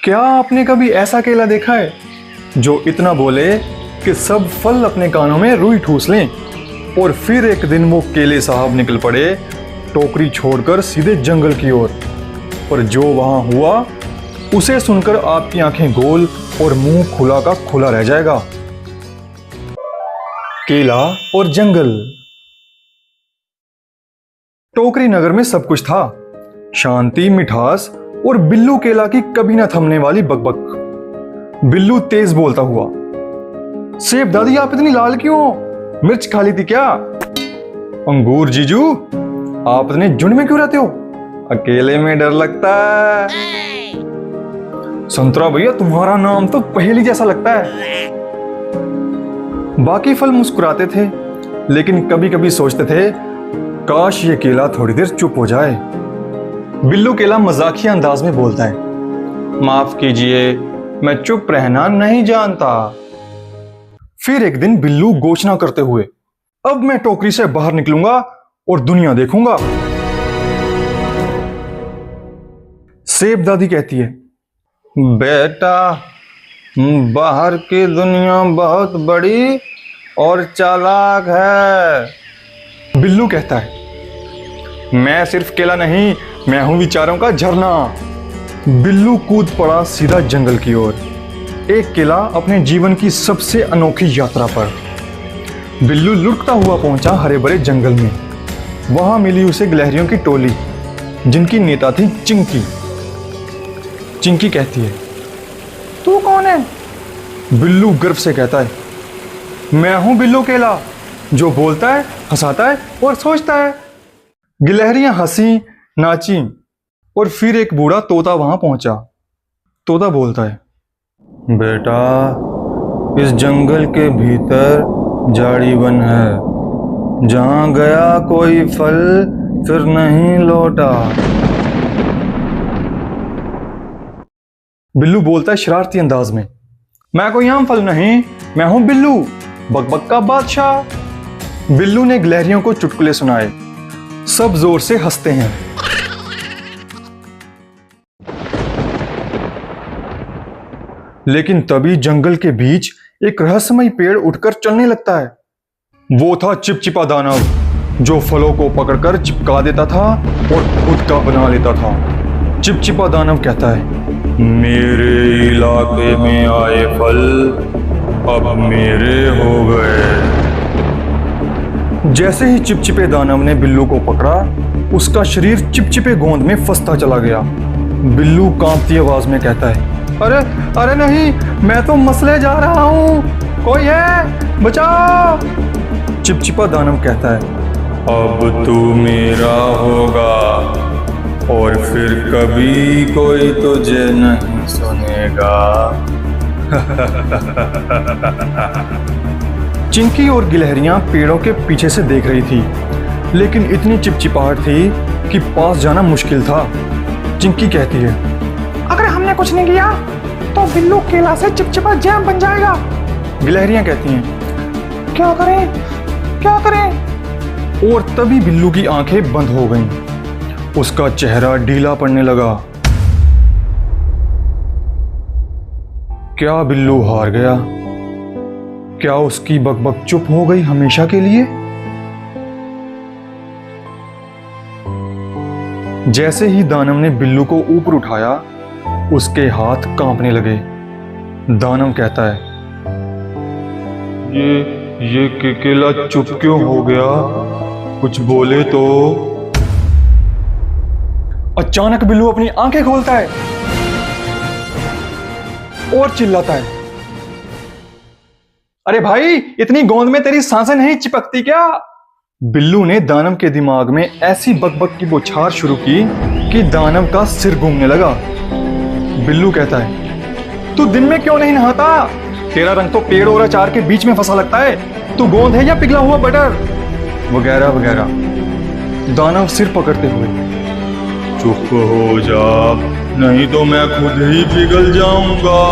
क्या आपने कभी ऐसा केला देखा है जो इतना बोले कि सब फल अपने कानों में रुई ठूस लें? और फिर एक दिन वो केले साहब निकल पड़े टोकरी छोड़कर सीधे जंगल की ओर। पर जो वहां हुआ उसे सुनकर आपकी आंखें गोल और मुंह खुला का खुला रह जाएगा। केला और जंगल। टोकरी नगर में सब कुछ था, शांति, मिठास और बिल्लू केला की कभी ना थमने वाली बकबक। बिल्लू तेज बोलता हुआ, सेब दादी आप इतनी लाल क्यों? मिर्च खा ली थी क्या? अंगूर जीजू आप इतने झुंड में क्यों रहते हो? अकेले में डर लगता है। संतरा भैया तुम्हारा नाम तो पहेली जैसा लगता है। बाकी फल मुस्कुराते थे, लेकिन कभी कभी सोचते थे काश ये केला थोड़ी देर चुप हो जाए। बिल्लू केला मजाकिया अंदाज में बोलता है, माफ कीजिए मैं चुप रहना नहीं जानता। फिर एक दिन बिल्लू घोषणा करते हुए, अब मैं टोकरी से बाहर निकलूंगा और दुनिया देखूंगा। सेब दादी कहती है, बेटा बाहर की दुनिया बहुत बड़ी और चालाक है। बिल्लू कहता है, मैं सिर्फ केला नहीं, मैं हूं विचारों का झरना। बिल्लू कूद पड़ा सीधा जंगल की ओर, एक केला अपने जीवन की सबसे अनोखी यात्रा पर। बिल्लू लुढ़कता हुआ पहुंचा हरे भरे जंगल में। वहां मिली उसे गिलहरियों की टोली, जिनकी नेता थी चिंकी। चिंकी कहती है, तू कौन है? बिल्लू गर्व से कहता है, मैं हूं बिल्लू केला, जो बोलता है, हंसाता है और सोचता है। गिलहरियां हंसी, नाची और फिर एक बूढ़ा तोता वहां पहुंचा। तोता बोलता है, बेटा इस जंगल के भीतर झाड़ी वन है, जहां गया कोई फल फिर नहीं लौटा। बिल्लू बोलता है शरारती अंदाज में, मैं कोई आम फल नहीं, मैं हूं बिल्लू, बकबक का बादशाह। बिल्लू ने गिलहरियों को चुटकुले सुनाए, सब जोर से हंसते हैं। लेकिन तभी जंगल के बीच एक रहस्यमय पेड़ उठकर चलने लगता है। वो था चिपचिपा दानव, जो फलों को पकड़कर चिपका देता था और खुद का बना लेता था। चिपचिपा दानव कहता है, मेरे इलाके में आए फल अब मेरे हो गए। जैसे ही चिपचिपे दानव ने बिल्लू को पकड़ा, उसका शरीर चिपचिपे गोंद में फंसता चला गया। बिल्लू कांपती आवाज में कहता है, अरे अरे नहीं, मैं तो मसले जा रहा हूं, कोई है, बचाओ। चिपचिपा दानव कहता है, अब तू मेरा होगा और फिर कभी कोई तुझे नहीं सुनेगा। चिंकी और गिलहरियां पेड़ों के पीछे से देख रही थी, लेकिन इतनी चिपचिपाहट थी कि पास जाना मुश्किल था। चिंकी कहती है, अगर हमने कुछ नहीं किया तो बिल्लू केला से चिपचिपा जैम बन जाएगा। गिलहरियां कहती हैं, क्या करें क्या करें? और तभी बिल्लू की आंखें बंद हो गईं। उसका चेहरा ढीला पड़ने लगा। क्या बिल्लू हार गया? क्या उसकी बकबक चुप हो गई हमेशा के लिए? जैसे ही दानव ने बिल्लू को ऊपर उठाया, उसके हाथ कांपने लगे। दानव कहता है, ये केला चुप क्यों हो गया? कुछ बोले तो। अचानक बिल्लू अपनी आंखें खोलता है और चिल्लाता है, अरे भाई, इतनी गोंद में तेरी सांसें नहीं चिपकती क्या? बिल्लू ने दानव के दिमाग में ऐसी बकबक की बौछार शुरू की कि दानव का सिर घूमने लगा। बिल्लू कहता है, तू दिन में क्यों नहीं नहाता? तेरा रंग तो पेड़ और अचार के बीच में फंसा लगता है। तू गोंद है या पिघला हुआ बटर? वगैरह वगैरह। दानव सिर पकड़ते हुए, चुप हो जा, नहीं तो मैं खुद ही पिघल जाऊंगा।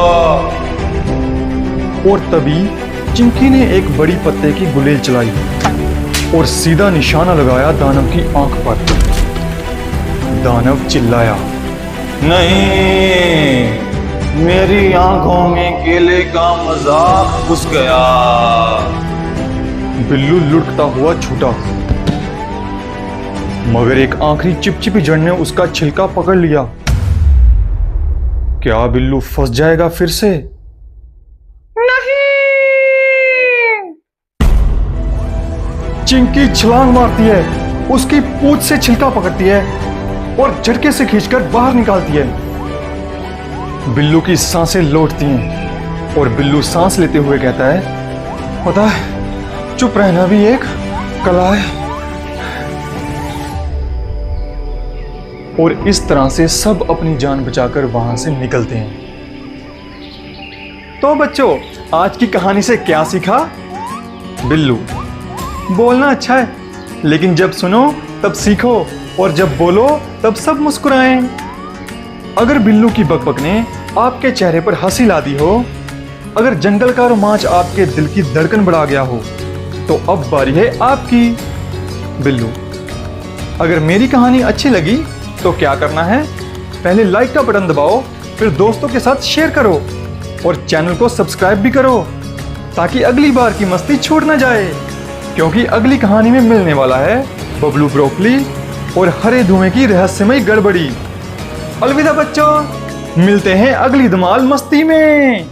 और तभी चिंकी ने एक बड़ी पत्ते की गुलेल चलाई और सीधा निशाना लगाया दानव की आंख पर। दानव चिल्लाया, नहीं, मेरी आंखों में केले का मजाक घुस गया। बिल्लू लुढ़कता हुआ छूटा, मगर एक आखिरी चिपचिपी जड़ ने उसका छिलका पकड़ लिया। क्या बिल्लू फंस जाएगा फिर से? नहीं। चिंकी छलांग मारती है, उसकी पूंछ से छिलका पकड़ती है और झटके से खींचकर बाहर निकालती है। बिल्लू की सांसें लौटती हैं और बिल्लू सांस लेते हुए कहता है, पता है, चुप रहना भी एक कला है। और इस तरह से सब अपनी जान बचाकर वहां से निकलते हैं। तो बच्चों, आज की कहानी से क्या सीखा? बिल्लू, बोलना अच्छा है, लेकिन जब सुनो तब सीखो, और जब बोलो तब सब मुस्कुराएं। अगर बिल्लू की बकबक ने आपके चेहरे पर हंसी ला दी हो, अगर जंगल का रोमांच आपके दिल की धड़कन बढ़ा गया हो, तो अब बारी है आपकी। बिल्लू, अगर मेरी कहानी अच्छी लगी तो क्या करना है? पहले लाइक का बटन दबाओ, फिर दोस्तों के साथ शेयर करो और चैनल को सब्सक्राइब भी करो, ताकि अगली बार की मस्ती छूट ना जाए। क्योंकि अगली कहानी में मिलने वाला है बबलू ब्रोकली और हरे धुएं की रहस्यमय गड़बड़ी। अलविदा बच्चों, मिलते हैं अगली धमाल मस्ती में।